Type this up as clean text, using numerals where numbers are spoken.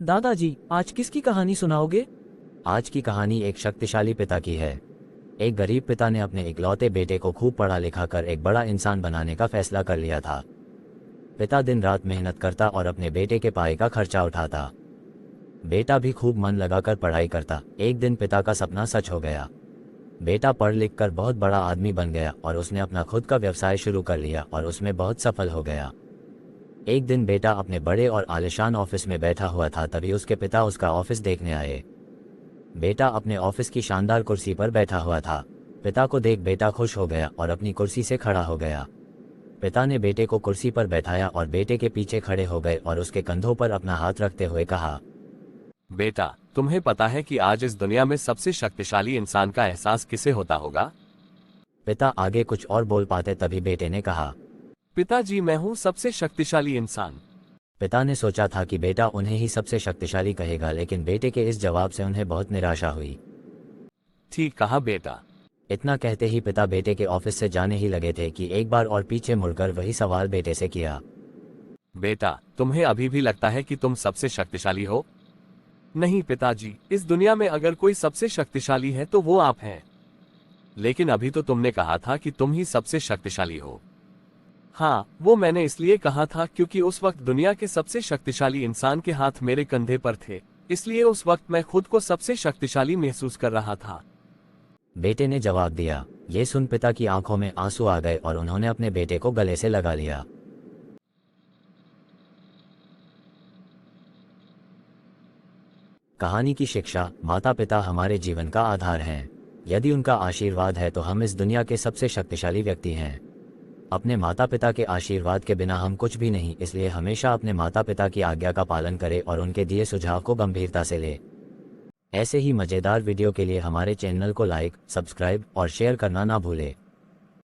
दादाजी, आज किसकी कहानी सुनाओगे? आज की कहानी एक शक्तिशाली पिता की है। एक गरीब पिता ने अपने इकलौते बेटे को खूब पढ़ा लिखा कर एक बड़ा इंसान बनाने का फैसला कर लिया था। पिता दिन रात मेहनत करता और अपने बेटे के पढ़ाई का खर्चा उठाता। बेटा भी खूब मन लगाकर पढ़ाई करता। एक दिन पिता का सपना सच हो गया। बेटा पढ़ लिख कर बहुत बड़ा आदमी बन गया और उसने अपना खुद का व्यवसाय शुरू कर लिया और उसमें बहुत सफल हो गया। एक दिन बेटा अपने बड़े और आलीशान ऑफिस में बैठा हुआ था, तभी उसके पिता उसका ऑफिस देखने आए। बेटा अपने ऑफिस की शानदार कुर्सी पर बैठा हुआ था। पिता को देख बेटा खुश हो गया और अपनी कुर्सी से खड़ा हो गया। पिता ने बेटे को कुर्सी पर बैठाया और बेटे के पीछे खड़े हो गए और उसके कंधों पर अपना हाथ रखते हुए कहा, बेटा, तुम्हें पता है कि आज इस दुनिया में सबसे शक्तिशाली इंसान का एहसास किसे होता होगा? पिता आगे कुछ और बोल पाते तभी बेटे ने कहा, पिताजी, मैं हूँ सबसे शक्तिशाली इंसान। पिता ने सोचा था कि बेटा उन्हें ही सबसे शक्तिशाली कहेगा, लेकिन बेटे के इस जवाब से उन्हें बहुत निराशा हुई। ठीक कहा बेटा। इतना कहते ही पिता बेटे के ऑफिस से जाने ही लगे थे कि एक बार और पीछे मुड़कर वही सवाल बेटे से किया, बेटा, तुम्हें अभी भी लगता है कि तुम सबसे शक्तिशाली हो? नहीं पिताजी, इस दुनिया में अगर कोई सबसे शक्तिशाली है तो वो आप हैं। लेकिन अभी तो तुमने कहा था कि तुम ही सबसे शक्तिशाली हो। हाँ, वो मैंने इसलिए कहा था क्योंकि उस वक्त दुनिया के सबसे शक्तिशाली इंसान के हाथ मेरे कंधे पर थे, इसलिए उस वक्त मैं खुद को सबसे शक्तिशाली महसूस कर रहा था। बेटे ने जवाब दिया। ये सुन पिता की आंखों में आंसू आ गए और उन्होंने अपने बेटे को गले से लगा लिया। कहानी की शिक्षा, माता पिता हमारे जीवन का आधार हैं। यदि उनका आशीर्वाद है तो हम इस दुनिया के सबसे शक्तिशाली व्यक्ति हैं। अपने माता पिता के आशीर्वाद के बिना हम कुछ भी नहीं, इसलिए हमेशा अपने माता पिता की आज्ञा का पालन करें और उनके दिए सुझाव को गंभीरता से लें। ऐसे ही मज़ेदार वीडियो के लिए हमारे चैनल को लाइक, सब्सक्राइब और शेयर करना ना भूलें।